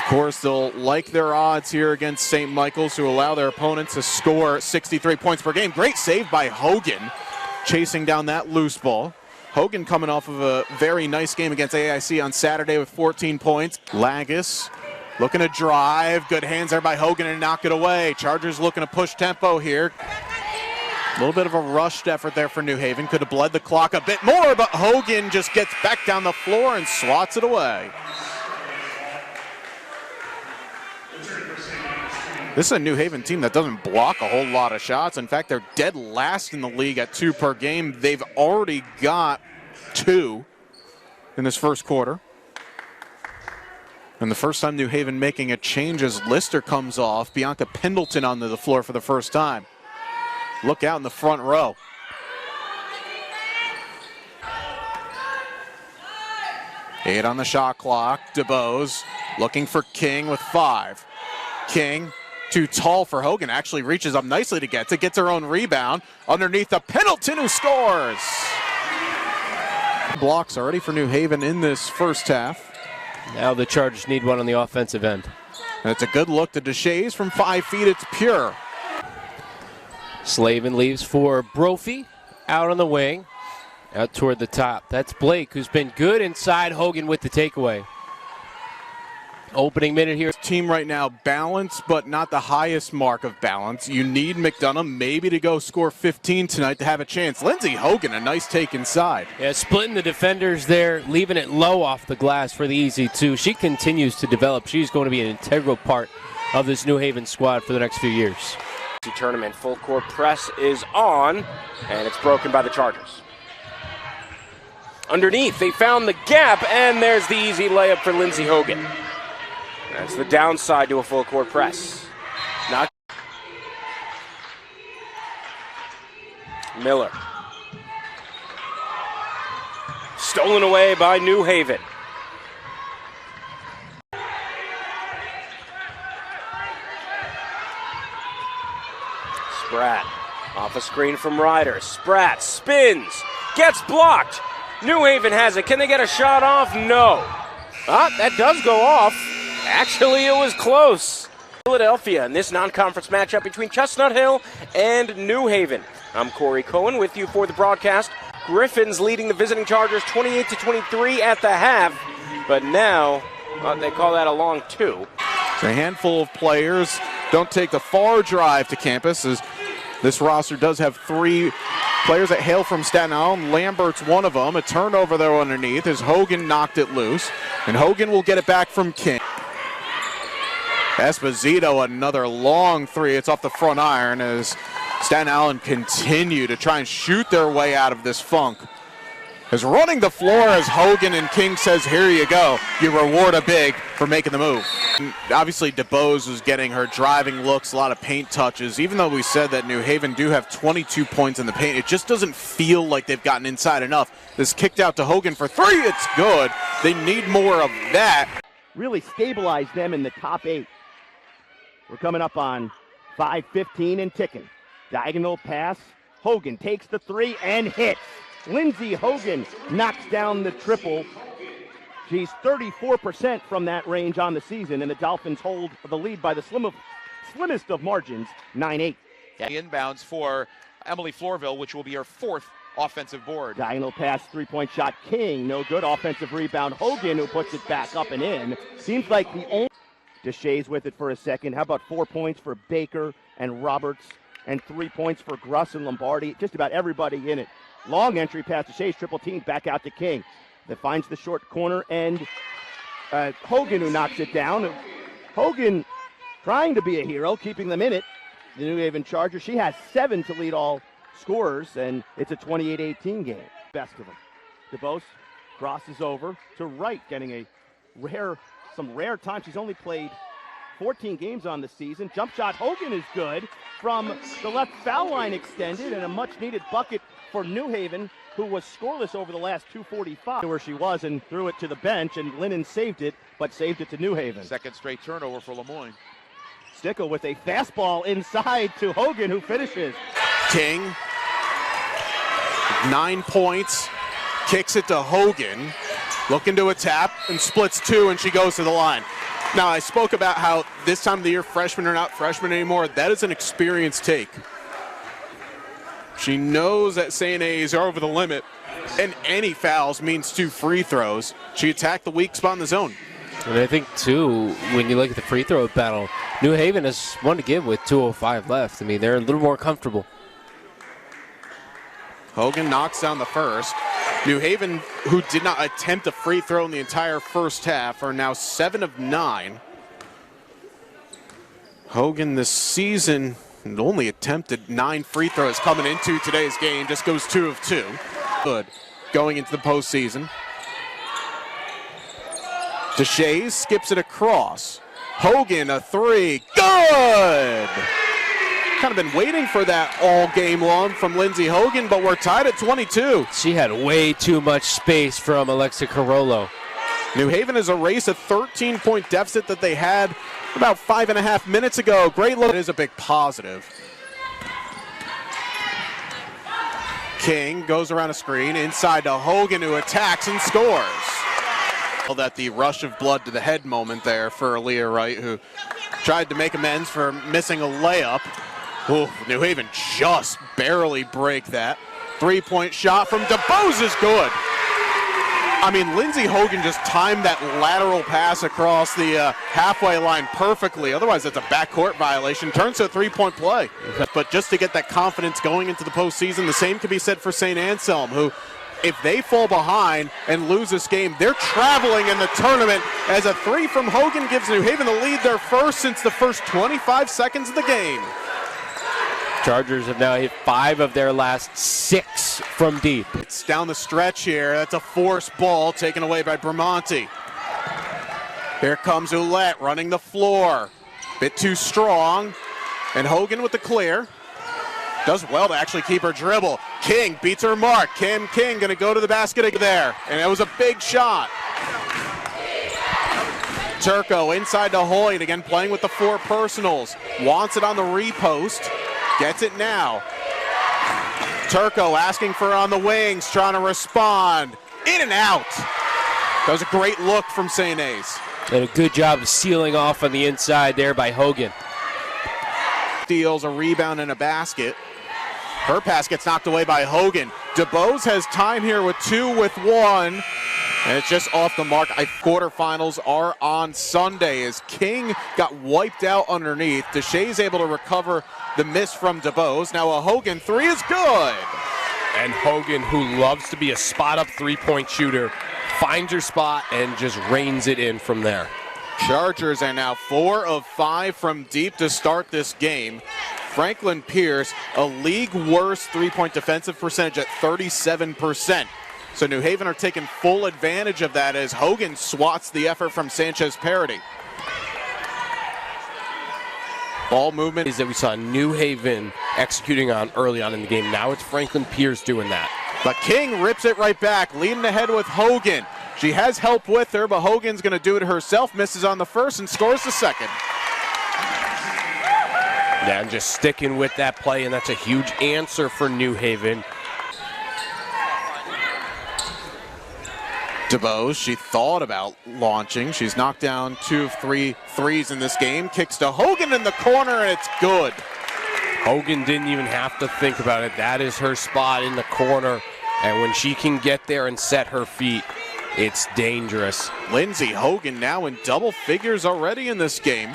course, they'll like their odds here against St. Michael's, who allow their opponents to score 63 points per game. Great save by Hogan, chasing down that loose ball. Hogan coming off of a very nice game against AIC on Saturday with 14 points. Lagos looking to drive. Good hands there by Hogan and knock it away. Chargers looking to push tempo here. A little bit of a rushed effort there for New Haven. Could have bled the clock a bit more, but Hogan just gets back down the floor and swats it away. This is a New Haven team that doesn't block a whole lot of shots. In fact, they're dead last in the league at 2 per game. They've already got 2 in this first quarter. And the first time New Haven making a change as Lister comes off. Bianca Pendleton onto the floor for the first time. Look out in the front row. Eight on the shot clock. DeBose looking for King with 5. King, too tall for Hogan, actually reaches up nicely to get it. Gets her own rebound underneath the Pendleton, who scores. Blocks already for New Haven in this first half. Now the Chargers need one on the offensive end. And it's a good look to Deshays from 5 feet. It's pure. Slavin leaves for Brophy out on the wing, out toward the top. That's Blake, who's been good inside. Hogan with the takeaway. Opening minute here. Team right now balanced, but not the highest mark of balance. You need McDonough maybe to go score 15 tonight to have a chance. Lindsey Hogan, a nice take inside. Yeah, splitting the defenders there, leaving it low off the glass for the easy 2. She continues to develop. She's going to be an integral part of this New Haven squad for the next few years. Tournament full court press is on, and it's broken by the Chargers. Underneath, they found the gap, and there's the easy layup for Lindsey Hogan. That's the downside to a full court press. Not Miller. Stolen away by New Haven. Spratt off a screen from Ryder. Spratt spins, gets blocked. New Haven has it. Can they get a shot off? No. That does go off. Actually, it was close. Philadelphia in this non-conference matchup between Chestnut Hill and New Haven. I'm Corey Cohen with you for the broadcast. Griffins leading the visiting Chargers 28-23 at the half, but now they call that a long 2. It's a handful of players don't take the far drive to campus, as this roster does have 3 players that hail from Staten Island. Lambert's one of them. A turnover there underneath as Hogan knocked it loose, and Hogan will get it back from King. Esposito, another long 3. It's off the front iron as Staten Island continue to try and shoot their way out of this funk. Is running the floor as Hogan and King says, here you go. You reward a big for making the move. And obviously, DeBose was getting her driving looks, a lot of paint touches. Even though we said that New Haven do have 22 points in the paint, it just doesn't feel like they've gotten inside enough. This kicked out to Hogan for 3. It's good. They need more of that. Really stabilize them in the top 8. We're coming up on 5:15 and ticking. Diagonal pass. Hogan takes the 3 and hits. Lindsey Hogan knocks down the triple. She's 34% from that range on the season, and the Dolphins hold the lead by the slimmest of margins, 9-8. Inbounds for Emily Flourville, which will be her 4th offensive board. Diagonal pass, 3-point shot. King, no good. Offensive rebound. Hogan, who puts it back up and in. Seems like the only... Deshays with it for a second. How about 4 points for Baker and Roberts and 3 points for Gruss and Lombardi? Just about everybody in it. Long entry pass to Deshays, triple team, back out to King. That finds the short corner, and Hogan who knocks it down. Hogan trying to be a hero, keeping them in it. The New Haven Chargers. She has 7 to lead all scorers, and it's a 28-18 game. Best of them. DeBose crosses over to Wright, getting some rare time. She's only played 14 games on the season. Jump shot, Hogan is good from the left foul line extended, and a much-needed bucket for New Haven, who was scoreless over the last 2:45. Where she was and threw it to the bench, and Lennon saved it, but saved it to New Haven. Second straight turnover for Lemoyne. Stickle with a fastball inside to Hogan, who finishes. King, 9 points, kicks it to Hogan, looking to a tap, and splits 2, and she goes to the line. Now, I spoke about how this time of the year freshmen are not freshmen anymore. That is an experienced take. She knows that St. A's are over the limit, and any fouls means 2 free throws. She attacked the weak spot in the zone. And I think, too, when you look at the free throw battle, New Haven has one to give with 2:05 left. I mean, they're a little more comfortable. Hogan knocks down the first. New Haven, who did not attempt a free throw in the entire first half, are now 7 of 9. Hogan this season only attempted 9 free throws coming into today's game, just goes 2 of 2. Good going into the postseason. Deshays skips it across. Hogan, a 3, good! Kind of been waiting for that all game long from Lindsey Hogan, but we're tied at 22. She had way too much space from Alexa Carollo. New Haven has erased a 13-point deficit that they had about 5.5 minutes ago. Great look. It is a big positive. King goes around a screen inside to Hogan, who attacks and scores. That the rush of blood to the head moment there for Aaliyah Wright, who tried to make amends for missing a layup. Ooh, New Haven just barely break that. 3-point shot from DeBose is good. I mean, Lindsey Hogan just timed that lateral pass across the halfway line perfectly. Otherwise, it's a backcourt violation. Turns to a 3-point play. But just to get that confidence going into the postseason, the same can be said for St. Anselm, who, if they fall behind and lose this game, they're traveling in the tournament, as a 3 from Hogan gives New Haven the lead, their first since the first 25 seconds of the game. Chargers have now hit 5 of their last 6 from deep. It's down the stretch here. That's a forced ball taken away by Bramante. Here comes Ouellette running the floor. Bit too strong. And Hogan with the clear. Does well to actually keep her dribble. King beats her mark. Kim King going to go to the basket there. And it was a big shot. Turco inside to Hoyt, again playing with the 4 personals. Wants it on the repost. Gets it now. Turco asking for on the wings, trying to respond. In and out. That was a great look from St. A's. And a good job of sealing off on the inside there by Hogan. Steals a rebound and a basket. Her pass gets knocked away by Hogan. DeBose has time here with 2 with 1. And it's just off the mark. Quarterfinals are on Sunday as King got wiped out underneath. Deshays able to recover the miss from DeBose. Now a Hogan 3 is good. And Hogan, who loves to be a spot-up three-point shooter, finds her spot and just reins it in from there. Chargers are now 4 of 5 from deep to start this game. Franklin Pierce, a league worst three-point defensive percentage at 37%. So New Haven are taking full advantage of that as Hogan swats the effort from Sanchez Parody. Ball movement is that we saw New Haven executing on early on in the game. Now it's Franklin Pierce doing that. But King rips it right back, leading ahead with Hogan. She has help with her, but Hogan's going to do it herself. Misses on the first and scores the second. Yeah, and just sticking with that play, and that's a huge answer for New Haven. DeBose, she thought about launching. She's knocked down 2 of 3 threes in this game. Kicks to Hogan in the corner, and it's good. Hogan didn't even have to think about it. That is her spot in the corner, and when she can get there and set her feet, it's dangerous. Lindsey Hogan now in double figures already in this game.